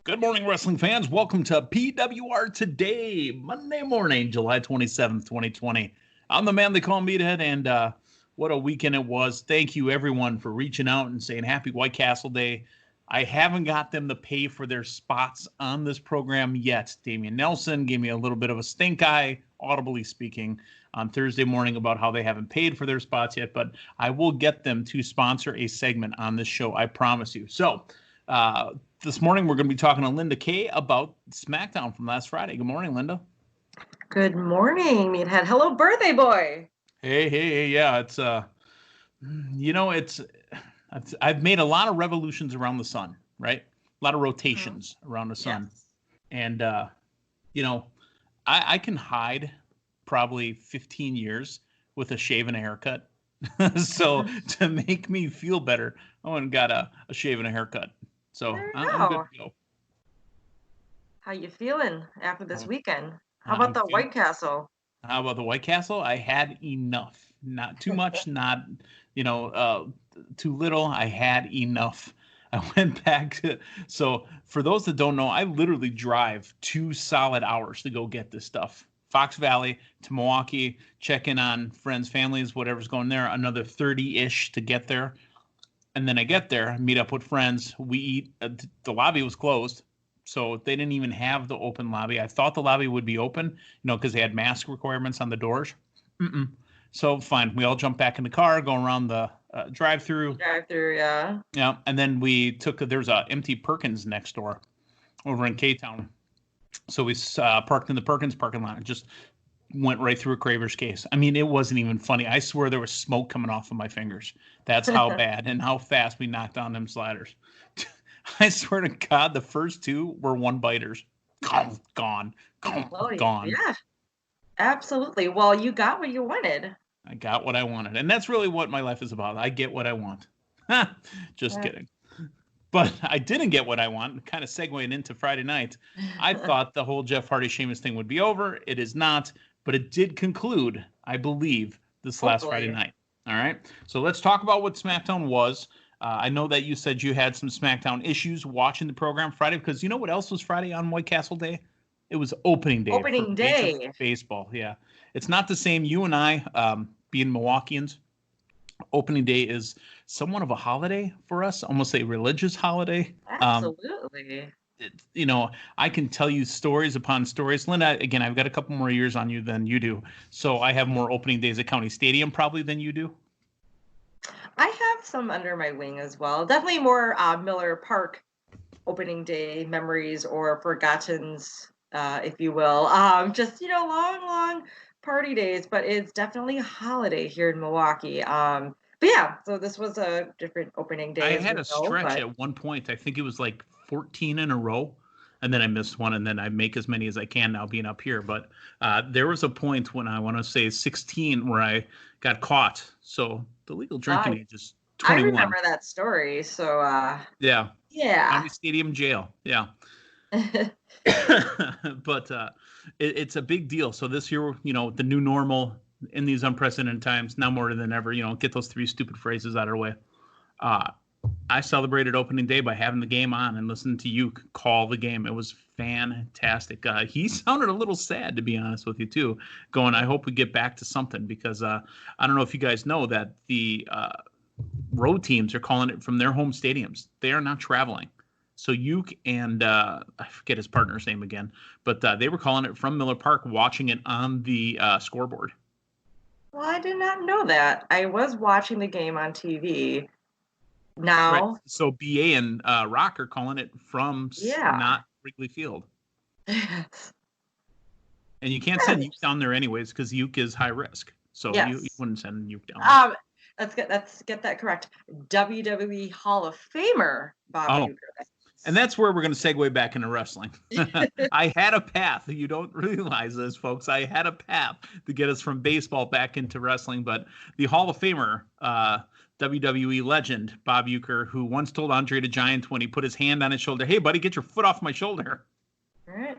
Good morning, wrestling fans. Welcome to PWR Today, Monday morning, July 27th, 2020. I'm the man they call Meathead, and what a weekend it was. Thank you, everyone, for reaching out and saying Happy White Castle Day. I haven't got them to pay for their spots on this program yet. Damian Nelson gave me a little bit of a stink eye, audibly speaking, on Thursday morning about how they haven't paid for their spots yet, but I will get them to sponsor a segment on this show, I promise you. So, this morning, we're going to be talking to Linda Kay about Smackdown from last Friday. Good morning, Linda. Good morning, Meathead. Hello, birthday boy. Hey, yeah, it's, I've made a lot of revolutions around the sun, right? A lot of rotations around the sun. Yes. And, I can hide probably 15 years with a shave and a haircut. So to make me feel better, I went and got a shave and a haircut. So I'm good to go. How you feeling after this weekend? How about the White Castle? How about the White Castle? I had enough. Not too much, not, too little. I had enough. I went back to, so for those that don't know, I literally drive 2 solid hours to go get this stuff. Fox Valley to Milwaukee, check in on friends, families, whatever's going there, another 30-ish to get there. And then I get there, meet up with friends. We eat. The lobby was closed, so they didn't even have the open lobby. I thought the lobby would be open, because they had mask requirements on the doors. So fine, we all jump back in the car, go around the drive-through. Drive-through, yeah. Yeah, and then there's a empty Perkins next door over in K-Town. So we parked in the Perkins parking lot and just went right through a Craver's case. I mean, it wasn't even funny. I swear there was smoke coming off of my fingers. That's how bad and how fast we knocked down them sliders. I swear to God, the first 2 were one-biters. Gone. Yeah, absolutely. Well, you got what you wanted. I got what I wanted. And that's really what my life is about. I get what I want. Just kidding. But I didn't get what I want, kind of segueing into Friday night. I thought the whole Jeff Hardy Sheamus thing would be over. It is not, but it did conclude, I believe, this last Friday night. All right. So let's talk about what SmackDown was. I know that you said you had some SmackDown issues watching the program Friday, because you know what else was Friday on White Castle Day? It was opening day. Opening day. Baseball, yeah. It's not the same. You and I, being Milwaukeeans, opening day is somewhat of a holiday for us, almost a religious holiday. Absolutely. I can tell you stories upon stories. Linda, again, I've got a couple more years on you than you do. So I have more opening days at County Stadium probably than you do. I have some under my wing as well. Definitely more Miller Park opening day memories or forgottens, if you will. Just, long party days, but it's definitely a holiday here in Milwaukee. But yeah, so this was a different opening day. I had a stretch at one point. I think it was like 14 in a row, and then I missed one, and then I make as many as I can now being up here. But there was a point when I want to say 16 where I got caught. So the legal drinking age is 21. I remember that story. So yeah. County Stadium jail. Yeah. But it's a big deal. So this year, the new normal in these unprecedented times, now more than ever, get those 3 stupid phrases out of the way. I celebrated opening day by having the game on and listening to you call the game. It was fantastic. He sounded a little sad, to be honest with you, too, going, I hope we get back to something, because I don't know if you guys know that the road teams are calling it from their home stadiums. They are not traveling. So Uke and I forget his partner's name again, but they were calling it from Miller Park, watching it on the scoreboard. Well, I did not know that. I was watching the game on TV. Now, right. So BA and Rock are calling it from not Wrigley Field. And you can't send Uke down there anyways, because Uke is high risk. So you wouldn't send Uke down there. Let's get that correct. WWE Hall of Famer Bob Uecker. And that's where we're going to segue back into wrestling. I had a path. You don't realize this, folks. I had a path to get us from baseball back into wrestling. But the Hall of Famer, WWE legend, Bob Uecker, who once told Andre the Giant when he put his hand on his shoulder, hey, buddy, get your foot off my shoulder. All right.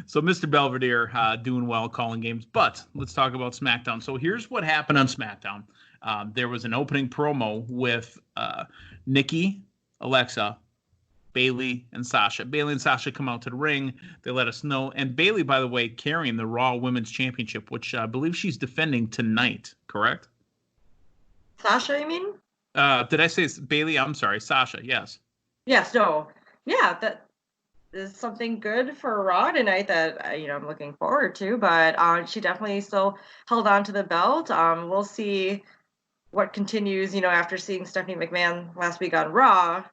So Mr. Belvedere doing well, calling games. But let's talk about SmackDown. So here's what happened on SmackDown. There was an opening promo with Nikki, Alexa, Bayley and Sasha. Bayley and Sasha come out to the ring. They let us know. And Bayley, by the way, carrying the Raw Women's Championship, which I believe she's defending tonight, correct? Sasha, you mean? Did I say Bayley? I'm sorry, Sasha, yes. Yes, no. Yeah, that is something good for Raw tonight that I'm looking forward to. But she definitely still held on to the belt. We'll see what continues. After seeing Stephanie McMahon last week on Raw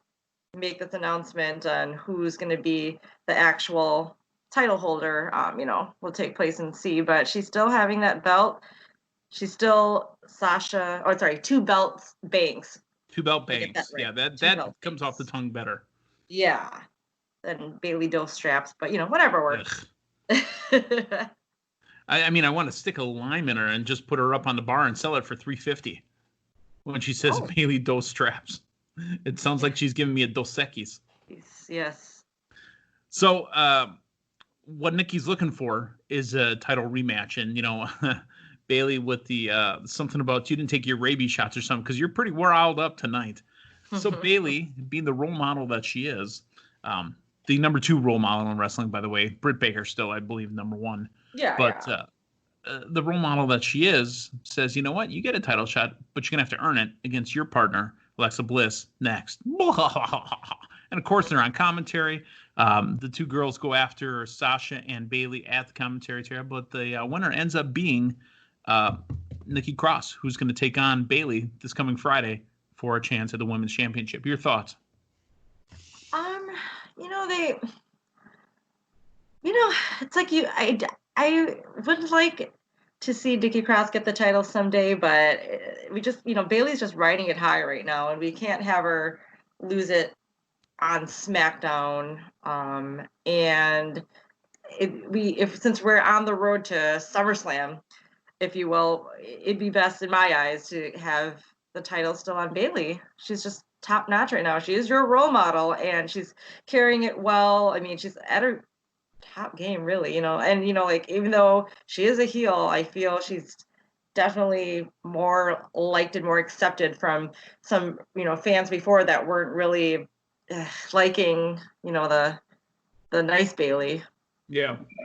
make this announcement on who's going to be the actual title holder. Will take place and see. But she's still having that belt. She's still Sasha. Oh, sorry, 2 belts Banks. 2 belt Banks. Right. Yeah, that comes off the tongue better. Yeah. And Bayley Doe straps, but whatever works. I mean, I want to stick a lime in her and just put her up on the bar and sell it for $3.50 when she says Bayley Doe straps. It sounds like she's giving me a Dos Equis. Yes. So, what Nikki's looking for is a title rematch, and Bayley with the something about you didn't take your rabies shots or something because you're pretty riled up tonight. So Bayley, being the role model that she is, the number 2 role model in wrestling, by the way, Britt Baker still, I believe, number 1. Yeah. But the role model that she is says, you know what, you get a title shot, but you're gonna have to earn it against your partner, Alexa Bliss, next. And of course, they're on commentary. The 2 girls go after Sasha and Bayley at the commentary table, but the winner ends up being Nikki Cross, who's going to take on Bayley this coming Friday for a chance at the Women's Championship. Your thoughts? It's like I would like to see Nikki Cross get the title someday, but we just, Bayley's just riding it high right now, and we can't have her lose it on Smackdown. And since we're on the road to SummerSlam, if you will, it'd be best in my eyes to have the title still on Bayley. She's just top notch right now. She is your role model, and she's carrying it well. I mean, she's at her top game, really, and even though she is a heel, I feel she's definitely more liked and more accepted from some fans before that weren't really liking the nice Bayley,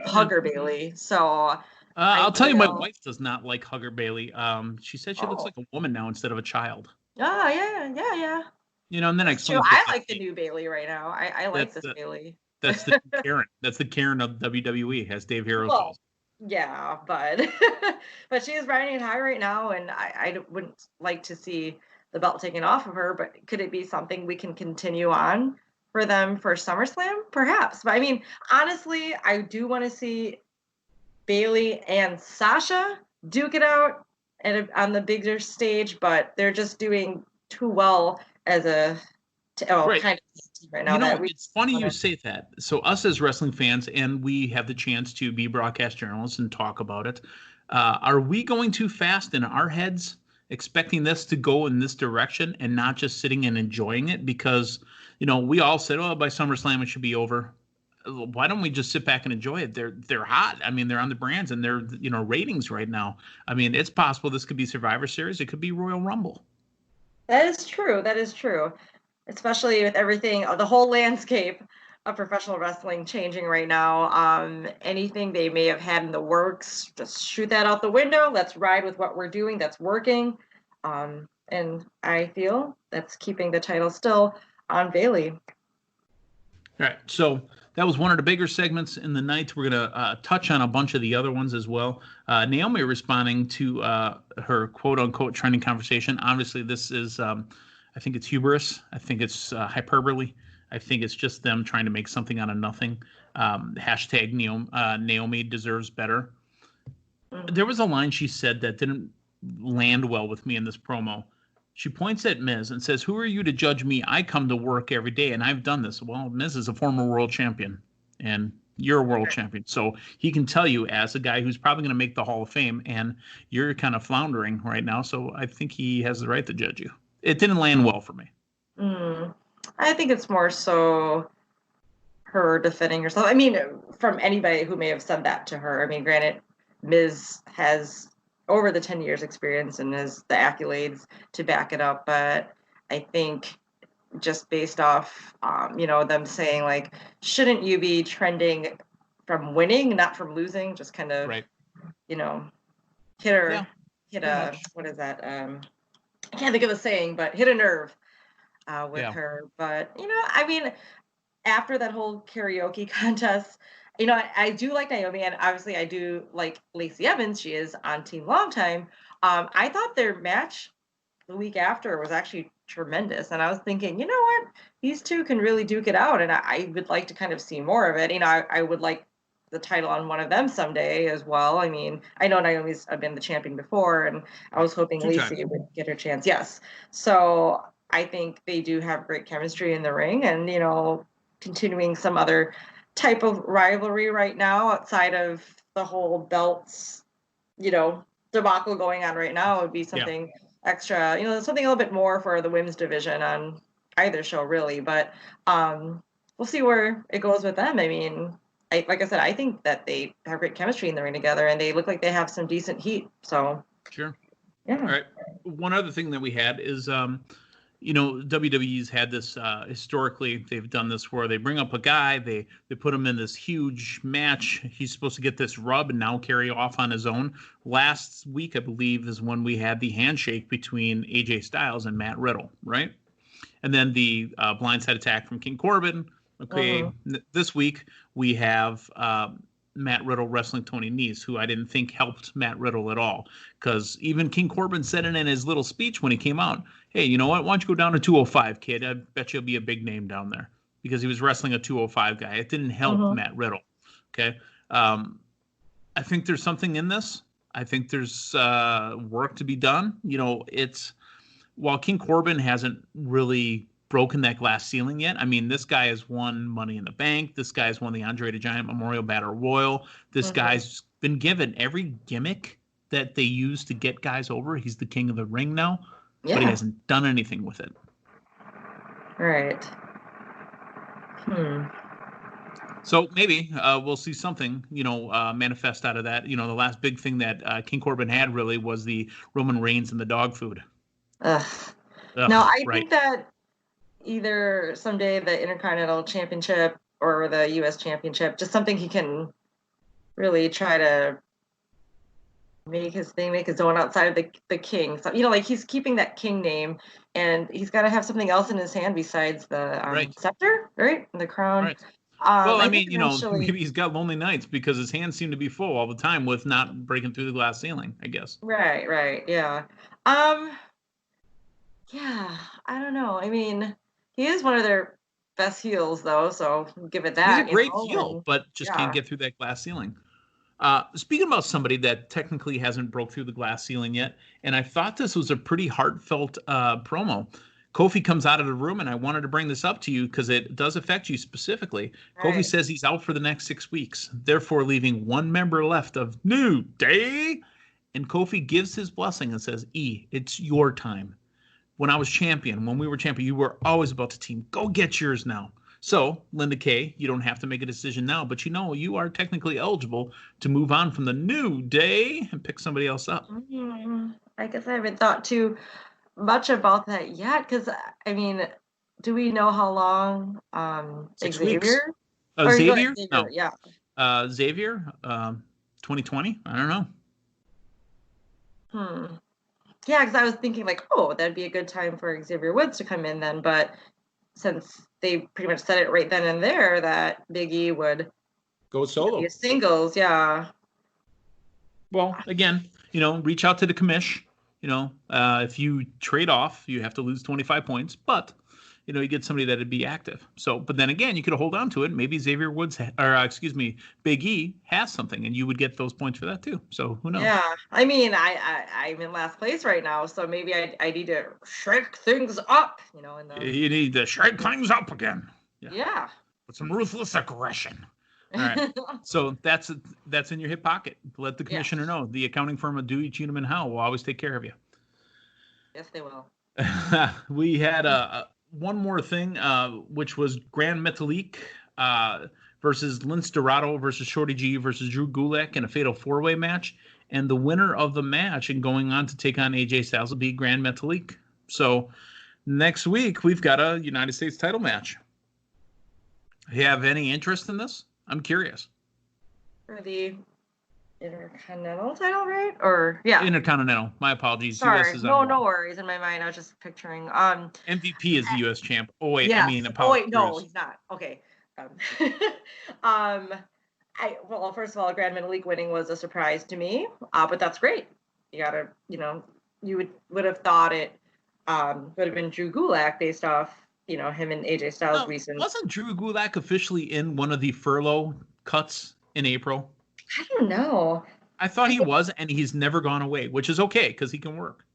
hugger Bayley. So I'll tell you, my wife does not like hugger Bayley. She said she looks like a woman now instead of a child. Oh yeah. And then I like the new Bayley right now. I like this Bayley. That's the Karen. That's the Karen of WWE, as Dave Hero calls. Yeah, but but she is riding it high right now, and I wouldn't like to see the belt taken off of her. But could it be something we can continue on for them for SummerSlam? Perhaps. But I mean, honestly, I do want to see Bayley and Sasha duke it out on the bigger stage, but they're just doing too well as a right. kind of right now. It's funny you say that. So us as wrestling fans, and we have the chance to be broadcast journalists and talk about it. Are we going too fast in our heads, expecting this to go in this direction and not just sitting and enjoying it? Because, we all said, by SummerSlam it should be over. Why don't we just sit back and enjoy it? They're hot. I mean, they're on the brands and they're, ratings right now. I mean, it's possible this could be Survivor Series. It could be Royal Rumble. That is true. Especially with everything, the whole landscape of professional wrestling changing right now. Anything they may have had in the works, just shoot that out the window. Let's ride with what we're doing that's working. And I feel that's keeping the title still on Bayley. All right, so that was one of the bigger segments in the night. We're going to touch on a bunch of the other ones as well. Naomi responding to her quote-unquote trending conversation. Obviously, this is... I think it's hubris. I think it's hyperbole. I think it's just them trying to make something out of nothing. Hashtag Naomi deserves better. There was a line she said that didn't land well with me in this promo. She points at Miz and says, "Who are you to judge me? I come to work every day, and I've done this." Well, Miz is a former world champion, and you're a world champion. So he can tell you as a guy who's probably going to make the Hall of Fame, and you're kind of floundering right now. So I think he has the right to judge you. It didn't land well for me. I think it's more so her defending herself. I mean, from anybody who may have said that to her. I mean, granted, Miz has over the 10 years experience and has the accolades to back it up. But I think just based off, them saying like, shouldn't you be trending from winning, not from losing? Just kind of, Right. you know, hit Yeah, a, what is that? I can't think of the saying, but hit a nerve with her. But, I mean, after that whole karaoke contest, I do like Naomi, and obviously I do like Lacey Evans. She is on Team Long Time. I thought their match the week after was actually tremendous, and I was thinking, you know what, these two can really duke it out, and I would like to kind of see more of it. I would like the title on one of them someday as well. I mean, I know Naomi's been the champion before, and I was hoping Lacey would get her chance. Yes, so I think they do have great chemistry in the ring, and continuing some other type of rivalry right now outside of the whole belts, debacle going on right now would be something extra, something a little bit more for the women's division on either show, really. But we'll see where it goes with them. I mean, like I said, I think that they have great chemistry in the ring together, and they look like they have some decent heat. So sure. Yeah. All right. One other thing that we had is, WWE's had this historically. They've done this where they bring up a guy, they put him in this huge match. He's supposed to get this rub and now carry off on his own. Last week, I believe, is when we had the handshake between AJ Styles and Matt Riddle, right? And then the blindside attack from King Corbin. Okay, This week we have Matt Riddle wrestling Tony Nese, who I didn't think helped Matt Riddle at all. Because even King Corbin said it in his little speech when he came out. Hey, you know what? Why don't you go down to 205, kid? I bet you'll be a big name down there. Because he was wrestling a 205 guy. It didn't help Matt Riddle. Okay. I think there's something in this. I think there's work to be done. While King Corbin hasn't really broken that glass ceiling yet. I mean, this guy has won Money in the Bank. This guy's won the Andre the Giant Memorial Battle Royal. This guy's been given every gimmick that they use to get guys over. He's the king of the ring now, but he hasn't done anything with it. Right. So maybe we'll see something, manifest out of that. The last big thing that King Corbin had really was the Roman Reigns and the dog food. No, I think that either someday the Intercontinental Championship or the U.S. Championship, just something he can really try to make his thing, make his own outside of the king. So, like he's keeping that king name, and he's got to have something else in his hand besides the scepter, right? And the crown. Right. Well, I mean, maybe he's got lonely nights because his hands seem to be full all the time with not breaking through the glass ceiling, I guess. Right, yeah. Yeah, I don't know. I mean, he is one of their best heels, though, so give it that. He's a great heel, but just can't get through that glass ceiling. Speaking about somebody that technically hasn't broke through the glass ceiling yet, and I thought this was a pretty heartfelt promo. Kofi comes out of the room, and I wanted to bring this up to you because it does affect you specifically. Right. Kofi says he's out for the next 6 weeks, therefore leaving one member left of New Day. And Kofi gives his blessing and says, it's your time. When I was champion, when we were champion, you were always about the team. Go get yours now. So, Linda Kay, you don't have to make a decision now, but you are technically eligible to move on from the New Day and pick somebody else up. I guess I haven't thought too much about that yet, because, I mean, do we know how long 6 Xavier? Weeks. Xavier? No. Yeah. Xavier, 2020? I don't know. Yeah, because I was thinking that'd be a good time for Xavier Woods to come in then, but since they pretty much said it right then and there that Big E would go solo, be singles, yeah. Well, again, reach out to the commish. If you trade off, you have to lose 25 points, but you get somebody that'd be active. So, but then again, you could hold on to it. Maybe Xavier Woods, Big E has something, and you would get those points for that too. So who knows? Yeah, I mean, I'm in last place right now, so maybe I need to shake things up. You need to shake things up again. Yeah. With some ruthless aggression. All right. So that's in your hip pocket. Let the commissioner know. The accounting firm of Dewey, Cheatham and Howe will always take care of you. Yes, they will. We had one more thing, which was Grand Metalik versus Lince Dorado versus Shorty G versus Drew Gulak in a fatal 4-way match. And the winner of the match and going on to take on AJ Styles will be Grand Metalik. So Next week, we've got a United States title match. You have any interest in this? I'm curious. For the Intercontinental title, right? Or yeah, Intercontinental. My apologies. sorry, US is no, on no worries. In my mind, I was just picturing. MVP is the US champ. Oh wait, I Yes. mean Oh Apollo wait, no, Crews. he's not. Okay. Um, well, first of all, Grand Metalik winning was a surprise to me, but that's great. You gotta, you would have thought it would have been Drew Gulak based off, him and AJ Styles' No, recent. wasn't Drew Gulak officially in one of the furlough cuts in April? I don't know. I thought he was, and he's never gone away, which is okay because he can work.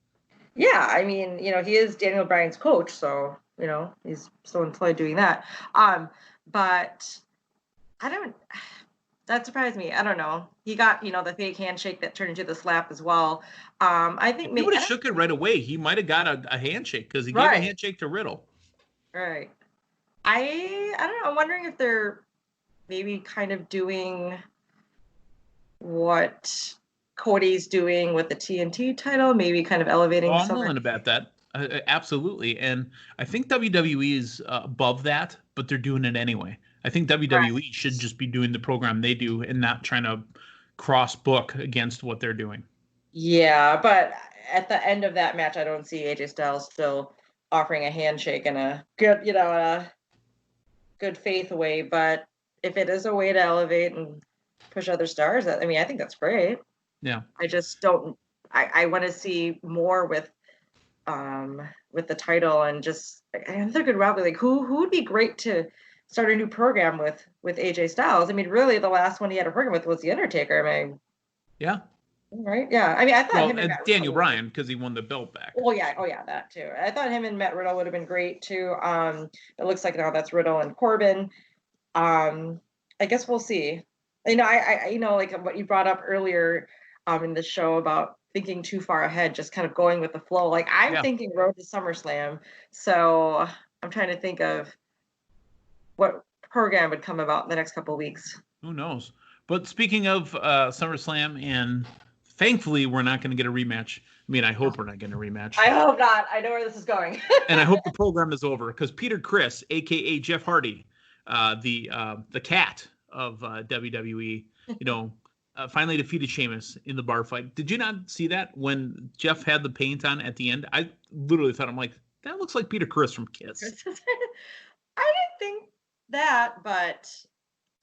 Yeah, I mean, he is Daniel Bryan's coach, so he's still employed doing that. But I don't. That surprised me. I don't know. He got the fake handshake that turned into the slap as well. I think If he would have shook it right away, he might have got a handshake because he gave a handshake to Riddle. Right. I don't know. I'm wondering if they're maybe kind of doing what Cody's doing with the TNT title, maybe kind of elevating. I'm willing to bet that. Absolutely. And I think WWE is above that, but they're doing it anyway. I think WWE should just be doing the program they do and not trying to cross book against what they're doing. Yeah, but at the end of that match, I don't see AJ Styles still offering a handshake in a good, a good faith way. But if it is a way to elevate and push other stars, I think that's great. Yeah. I just don't. I want to see more with the title and just another good rivalry. Like who would be great to start a new program with AJ Styles? Really, the last one he had a program with was The Undertaker. Yeah. Right? Yeah. I thought him and Daniel Bryan because he won the belt back. Oh yeah, that too. I thought him and Matt Riddle would have been great too. It looks like now that's Riddle and Corbin. I guess we'll see. I like what you brought up earlier in the show about thinking too far ahead, just kind of going with the flow. Like I'm thinking road to SummerSlam, so I'm trying to think of what program would come about in the next couple of weeks. Who knows? But speaking of SummerSlam, and thankfully we're not going to get a rematch. I hope we're not getting a rematch. I hope not. I know where this is going. And I hope the program is over because Peter Criss, aka Jeff Hardy, the cat of WWE, finally defeated Sheamus in the bar fight. Did you not see that when Jeff had the paint on at the end? I literally thought, I'm like, that looks like Peter Criss from Kiss. I didn't think that, but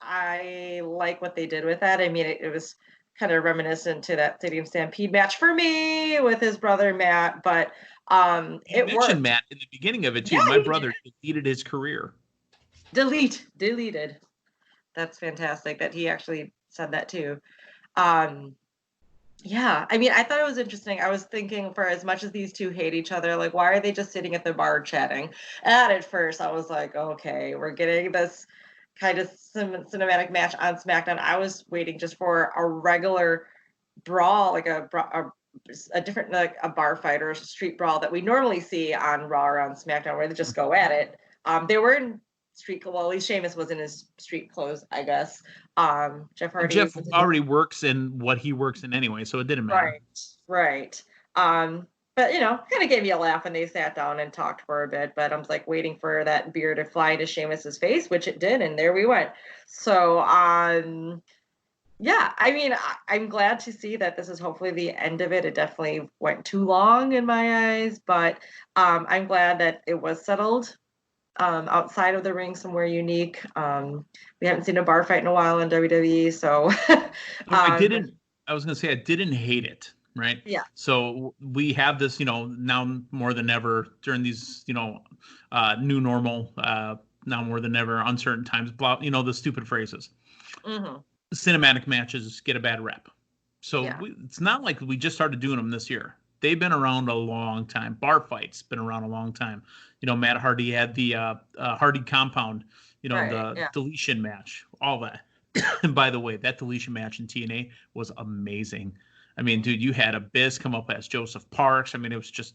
I like what they did with that. It was kind of reminiscent to that Stadium Stampede match for me with his brother Matt, but it worked. Matt in the beginning of it too. My brother deleted his career. Deleted. That's fantastic that he actually said that too. Yeah, I thought it was interesting. I was thinking, for as much as these two hate each other, like, why are they just sitting at the bar chatting? And at first, I was like, okay, we're getting this kind of cinematic match on SmackDown. I was waiting just for a regular brawl, like a different, like a bar fight or a street brawl that we normally see on Raw or on SmackDown, where they just go at it. They were in street clothes. Well, at least Sheamus was in his street clothes, I guess. Jeff Hardy. Jeff already works in what he works in anyway, so it didn't matter. Right. But kind of gave me a laugh when they sat down and talked for a bit. But I'm like waiting for that beer to fly into Sheamus's face, which it did, and there we went. So, yeah, I'm glad to see that this is hopefully the end of it. It definitely went too long in my eyes, but I'm glad that it was settled. Outside of the ring, somewhere unique. We haven't seen a bar fight in a while in WWE, so I was gonna say I didn't hate it, right? Yeah. So we have this, now more than ever during these, new normal, now more than ever, uncertain times, blah, the stupid phrases. Mm-hmm. Cinematic matches get a bad rep. So it's not like we just started doing them this year. They've been around a long time. Bar fights been around a long time. Matt Hardy had the Hardy Compound, the deletion match, all that. And by the way, that deletion match in TNA was amazing. Dude, you had Abyss come up as Joseph Parks. It was just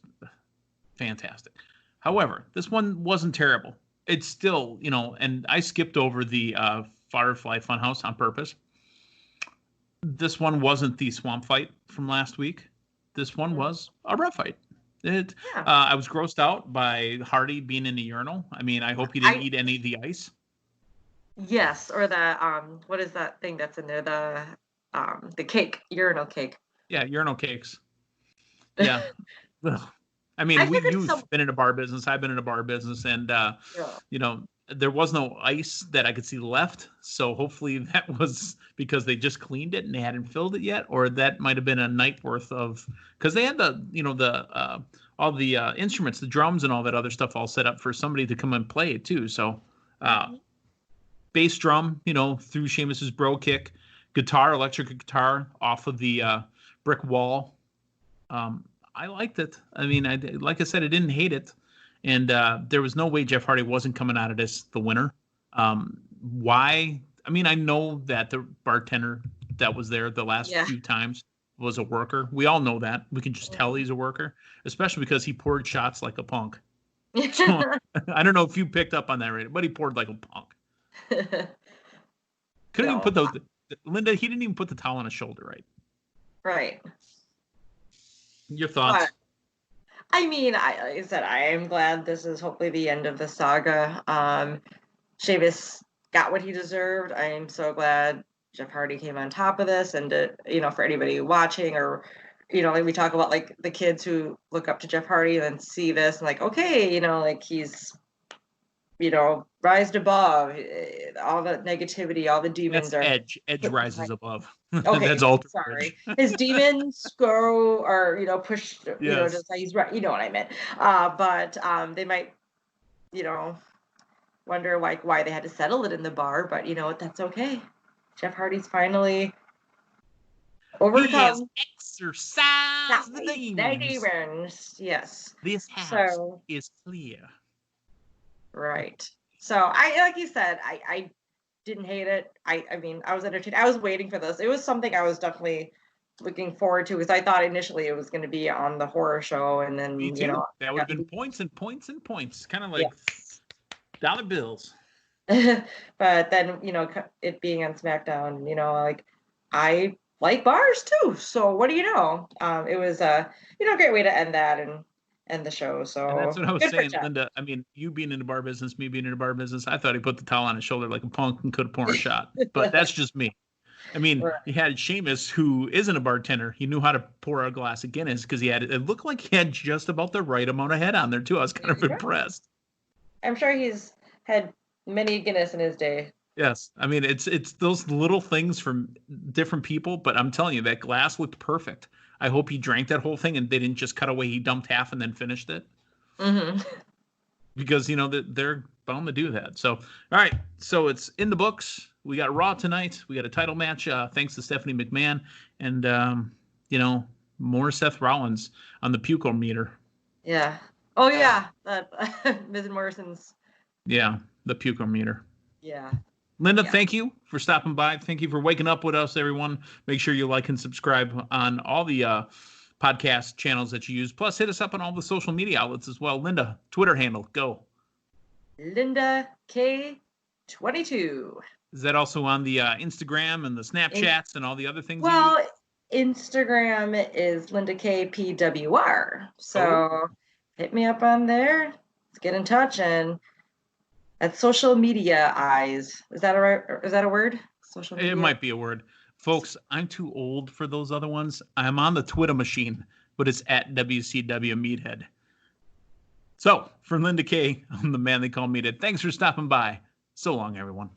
fantastic. However, this one wasn't terrible. It's still, and I skipped over the Firefly Funhouse on purpose. This one wasn't the swamp fight from last week. This one was a rough fight. Yeah. I was grossed out by Hardy being in the urinal. I mean, I hope he didn't eat any of the ice. Yes, or the what is that thing that's in there? The cake, urinal cake. Yeah, urinal cakes. Yeah. I mean, you've been in a bar business. I've been in a bar business, and you know, there was no ice that I could see left. So hopefully that was because they just cleaned it and they hadn't filled it yet, or that might have been a night worth of, because they had all the instruments, the drums and all that other stuff all set up for somebody to come and play it too. So bass drum, through Sheamus's bro kick, guitar, electric guitar off of the brick wall. I liked it. I mean, like I said, I didn't hate it. And there was no way Jeff Hardy wasn't coming out of this the winner. Why? I mean, I know that the bartender that was there the last few times was a worker. We all know that. We can just tell he's a worker, especially because he poured shots like a punk. So, I don't know if you picked up on that, right? But he poured like a punk. Couldn't even put Linda, he didn't even put the towel on his shoulder, right? Right. Your thoughts? I mean, like I said, I am glad this is hopefully the end of the saga. Sheamus got what he deserved. I am so glad Jeff Hardy came on top of this, and for anybody watching, or like we talk about, like the kids who look up to Jeff Hardy and then see this and like, okay, like he's rised above all the negativity, all the demons. That's Edge. Edge rises above. Okay, that's all. Sorry, his demons grow or push. Just like he's right. You know what I meant. But they might, wonder like why they had to settle it in the bar. But you know what? That's okay. Jeff Hardy's finally overcome. He has exorcised the demons. Yes. This house is clear. Right. So like you said, I didn't hate it. I mean, I was entertained. I was waiting for this. It was something I was definitely looking forward to, because I thought initially it was going to be on the horror show, and then me too. That would have been points and points and points, kind of like dollar bills. But then it being on Smackdown, like I like bars too. So what do you know? It was a great way to end that and the show. So and that's what I was saying, Linda. I mean, you being in the bar business, me being in the bar business, I thought he put the towel on his shoulder like a punk and could have poured a shot. But that's just me. I mean, he had Sheamus, who isn't a bartender. He knew how to pour a glass of Guinness, because it looked like he had just about the right amount of head on there too. I was kind of impressed. I'm sure he's had many Guinness in his day. Yes. I mean, it's those little things from different people, but I'm telling you, that glass looked perfect. I hope he drank that whole thing and they didn't just cut away. He dumped half and then finished it. Mm-hmm. Because, they're bound to do that. So, all right. So it's in the books. We got Raw tonight. We got a title match, thanks to Stephanie McMahon. And, more Seth Rollins on the pucometer. Yeah. Oh, yeah. Ms. Morrison's. Yeah, the pucometer. Yeah. Linda, thank you for stopping by. Thank you for waking up with us, everyone. Make sure you like and subscribe on all the podcast channels that you use. Plus, hit us up on all the social media outlets as well. Linda, Twitter handle, go. Linda K22. Is that also on the Instagram and the Snapchats and all the other things? Well, Instagram is Linda K PWR. So hit me up on there. Let's get in touch. And that's social media eyes. Is that a word? Social media? It might be a word. Folks, I'm too old for those other ones. I'm on the Twitter machine, but it's at WCW Meathead. So, for Linda K, I'm the man they call Meathead. Thanks for stopping by. So long, everyone.